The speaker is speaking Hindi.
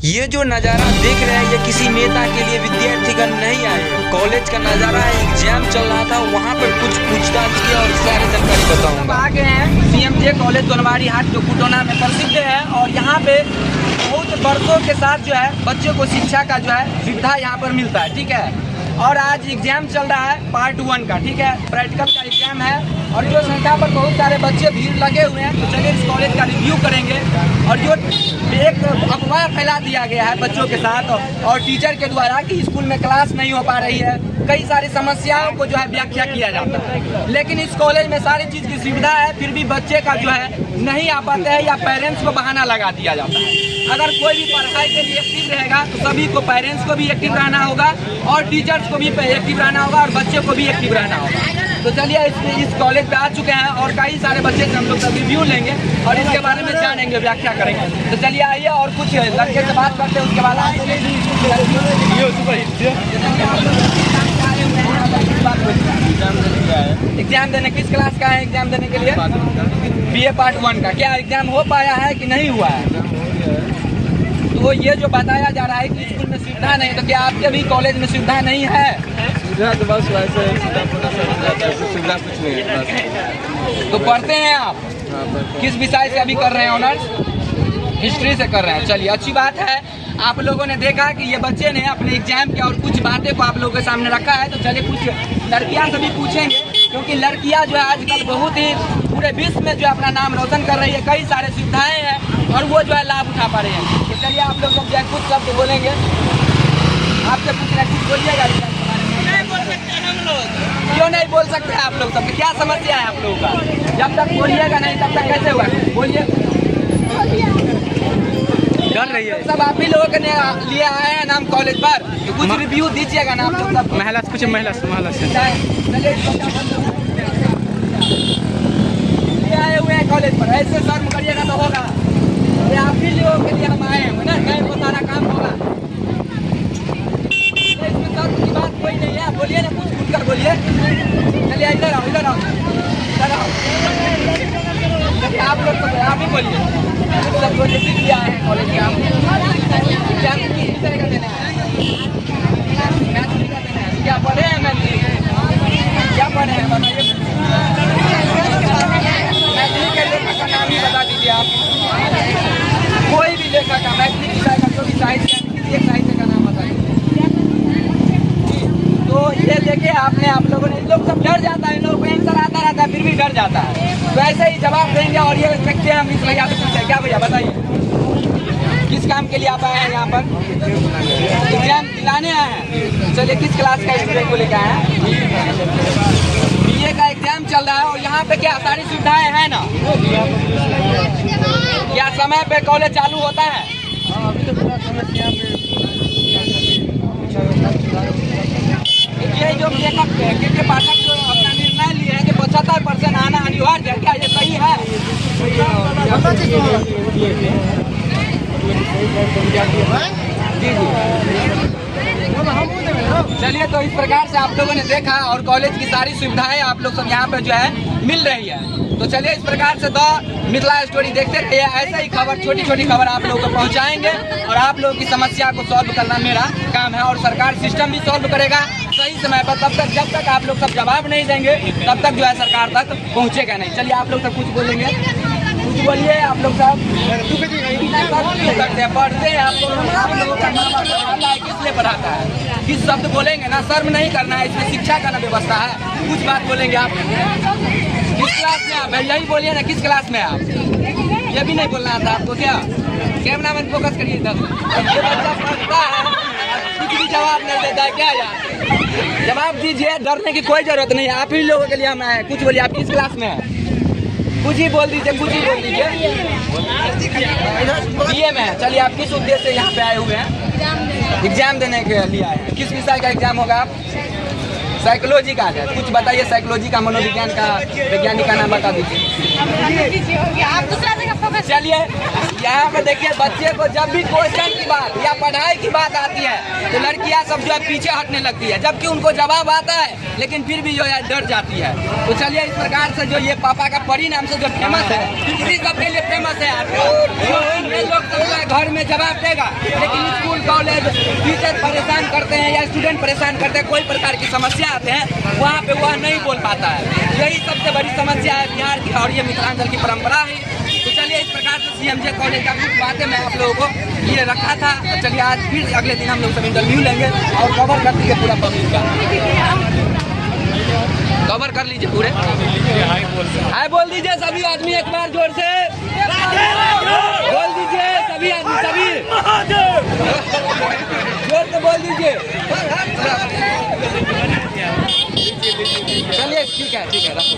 ये जो नज़ारा देख रहे हैं ये किसी नेता के लिए विद्यार्थीगण नहीं आए। कॉलेज का नज़ारा है, एग्जाम चल रहा था, वहाँ पर कुछ पूछताछ किया और सारी जानकारी बताऊंगा। आ गए हैं सीएमजे कॉलेज दोनवारी हाट जो कुटोना में प्रसिद्ध है और यहाँ पे बहुत वर्षों के साथ जो है बच्चों को शिक्षा का जो है सुविधा यहाँ पर मिलता है। ठीक है, और आज एग्जाम चल रहा है पार्ट 1 का। ठीक है, प्रैक्टिकल का एग्जाम है और जो संख्या पर बहुत सारे बच्चे भीड़ लगे हुए हैं। तो चलिए इस कॉलेज का रिव्यू करेंगे और जो एक अफवाह फैला दिया गया है बच्चों के साथ और टीचर के द्वारा कि स्कूल में क्लास नहीं हो पा रही है, कई सारी समस्याओं को जो है व्याख्या किया जाता है। लेकिन इस कॉलेज में सारी चीज़ की सुविधा है, फिर भी बच्चे का जो है नहीं आ पाते हैं या पेरेंट्स को बहाना लगा दिया जाता है। अगर कोई भी पढ़ाई के लिए एक्टिव रहेगा तो सभी को, पेरेंट्स को भी एक्टिव रहना होगा और टीचर्स को भी एक्टिव रहना होगा और बच्चे को भी एक्टिव रहना होगा। तो चलिए इस कॉलेज पे आ चुके हैं और कई सारे बच्चे से हम लोग का रिव्यू लेंगे और इसके बारे में जानेंगे, व्याख्या करेंगे। तो चलिए आइए और कुछ लड़के से बात करते हैं, उसके बाद एग्जाम देने किस क्लास का है? एग्जाम देने के लिए BA पार्ट 1 का। क्या एग्जाम हो पाया है कि नहीं हुआ है? तो ये जो बताया जा रहा है कि स्कूल में सुविधा नहीं, तो क्या आपके भी कॉलेज में सुविधा नहीं है? सुविधा तो बस वैसे सुविधा कुछ नहीं है बस। तो पढ़ते हैं आप? किस विषय से अभी कर रहे हैं ऑनर्स? हिस्ट्री से कर रहे हैं। चलिए अच्छी बात है। आप लोगों ने देखा कि ये बच्चे ने अपने एग्जाम की और कुछ बातें को आप लोगों के सामने रखा है। तो चलिए कुछ लड़कियां से भी पूछेंगे, क्योंकि लड़कियां जो है आजकल बहुत ही पूरे विश्व में जो अपना नाम रोशन कर रही है, कई सारे सुविधाएं हैं और वो जो है लाभ उठा पा रहे हैं। तो चलिए आप लोग जो है कुछ शब्द बोलेंगे, आपसे पूछ रहे हैं, कुछ बोलिएगा। क्यों नहीं बोल सकते हैं आप लोग? सब क्या समस्या है आप लोगों का? जब तक बोलिएगा नहीं तब तक कैसे हुआ? बोलिए। डर रही है सब आप ही लोगों के लिए आए हैं नाम कॉलेज पर, तो कुछ रिव्यू दीजिएगा ना आप लोग सब। महिला से कुछ, महिला से ये आए हुए हैं कॉलेज पर, ऐसे शर्म करिएगा तो होगा। ये आप ही लोगों के लिए हम आए हैं ना, कहीं वो सारा काम होगा। इसमें शर्म की बात कोई नहीं है। बोलिए ना, कुछ खुलकर बोलिए। चलिए इधर आओ, इधर आओ, इधर आओ। चलिए आप लोग तो आप ही बोलिए। सब बोलिए किस लिए आए हैं कॉलेज में? आप एग्जाम किस तरह का देना है? मैथ्स का देना है। क्या पढ़े हैं? मैथ्स क्या पढ़े हैं बताइए। मैथिली के लेखक का नाम ही बता दीजिए आप। कोई भी लेखक का, मैथिली विषय का जो भी साहित्य है, किसी एक साहित्य का नाम बताइए। तो ये लेके आपने, आप लोगों ने, लोग सब डर जाता है, लोग आंसर आता रहता है फिर भी डर जाता है। तो ऐसे ही जवाब देंगे और ये देखते हैं हम इस भैया से पूछते हैं। क्या भैया बताइए, किस काम के लिए आप आए हैं यहाँ पर? एग्जाम दिलाने आए हैं। चलिए किस क्लास का स्टूडेंट को लेकर आए हैं? BA का एग्जाम चल रहा है और यहाँ पे क्या सारी सुविधाएं हैं ना? क्या समय पे कॉलेज चालू होता है? ये जो लेखक के पाठक जो अपना निर्णय लिए हैं कि 75% आना अनिवार्य है, क्या ये सही है? जी जी। चलिए, तो इस प्रकार से आप लोगों ने देखा और कॉलेज की सारी सुविधाएं आप लोग सब यहाँ पे जो है मिल रही है। तो चलिए इस प्रकार से द मिथिला स्टोरी देखते रहिए। ऐसे ही खबर, छोटी छोटी खबर आप लोगों को पहुँचाएंगे और आप लोगों की समस्या को सॉल्व करना मेरा काम है और सरकार सिस्टम भी सॉल्व करेगा सही समय पर। तब तक, जब तक आप लोग सब जवाब नहीं देंगे तब तक जो है सरकार तक पहुँचेगा नहीं। चलिए आप लोग सब कुछ बोलेंगे, कुछ बोलिए आप लोग सब। पढ़ते हैं आप लोगों का नाम किस लिए पढ़ाता है? किस शब्द बोलेंगे ना, शर्म नहीं करना है, इसमें शिक्षा का ना व्यवस्था है। कुछ बात बोलेंगे आप। किस क्लास में आप? यही बोलिए ना, किस क्लास में आप? ये भी नहीं बोलना था आपको क्या? कैमरा मैन फोकस करिए इधर। ये बच्चा पढ़ता है, कुछ भी जवाब नहीं देता है क्या यार? जवाब दीजिए, डरने की कोई जरूरत नहीं है। आप ही लोगों के लिए हम आए। कुछ बोलिए, आप किस क्लास में हैं? कुछ ही बोल दीजिए, कुछ ही बोल दीजिए। BA में है। चलिए, आप किस उद्देश्य से यहाँ पे आए हुए हैं? एग्जाम देने के लिए आए हैं। किस विषय का एग्जाम होगा? आप साइकोलॉजी का है, कुछ बताइए साइकोलॉजी का, मनोविज्ञान का वैज्ञानिक का नाम बता दीजिए। आप दूसरा जगह फोकस। चलिए यहाँ पे देखिए, बच्चे को जब भी क्वेश्चन की बात या पढ़ाई की बात आती है तो लड़कियाँ सब जो है पीछे हटने लगती है, जबकि उनको जवाब आता है लेकिन फिर भी जो है डर जाती है। तो चलिए इस प्रकार से जो ये पापा का परी नाम से जो फेमस है, इसी सब के लिए फेमस है आज। ये लोग सब जो है घर में जवाब देगा, लेकिन स्कूल कॉलेज टीचर परेशान करते हैं या स्टूडेंट परेशान करते हैं, कोई प्रकार की समस्या आते हैं वहाँ पे वह नहीं बोल पाता है। यही सबसे बड़ी समस्या है बिहार की और ये मिथिलांचल की परंपरा है। तो चलिए इस प्रकार से CMJ कॉलेज का कुछ बातें मैं आप लोगों को ये रखा था। तो चलिए आज फिर अगले दिन हम लोग सब इंटरव्यू लेंगे और कवर कर दीजिए पूरा पब्लिक का, कवर कर लीजिए पूरे। हाय बोल दीजिए सभी आदमी एक बार जोर से बोल दीजिए, सभी आदमी सभी जोर से बोल दीजिए। चलिए ठीक है रखो।